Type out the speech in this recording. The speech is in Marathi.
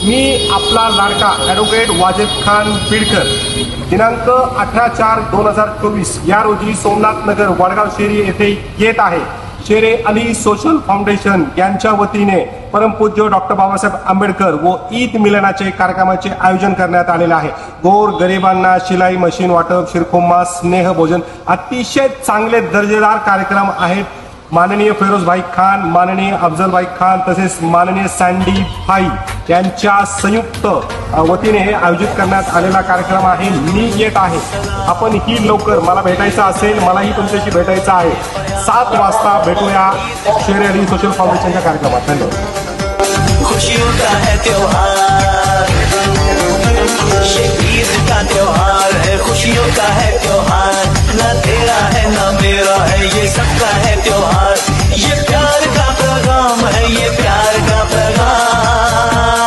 मी आपला लाडका ॲडव्होकेट वाजेद खान बिडकर दिनांक 18/4/2024 या रोजी सोमनाथ नगर वडगाव शेरी येथे येत आहे. शेरे अली सोशल फाउंडेशन यांच्या वतीने परमपूज्य डॉक्टर बाबासाहेब आंबेडकर व ईद मिलनाचे कार्यक्रमाचे आयोजन करण्यात आलेले आहे. गोर गरिबांना शिलाई मशीन वाटप, शिरखुर्मा, स्नेह भोजन अतिशय चांगले दर्जेदार कार्यक्रम आहेत. माननीय फिरोजभाई खान, माननीय अफजलभाई खान तसेच माननीय सँडी भाई यांच्या संयुक्त वतीने हे आयोजित करण्यात आलेला कार्यक्रम आहे. मी येत आहे. आपण ही लवकर मला भेटायचं असेल, मलाही तुमच्याशी भेटायचं आहे. 7 वाजता भेटूया शेरे अली सोशल फाउंडेशनच्या कार्यक्रमात. धन्यवाद.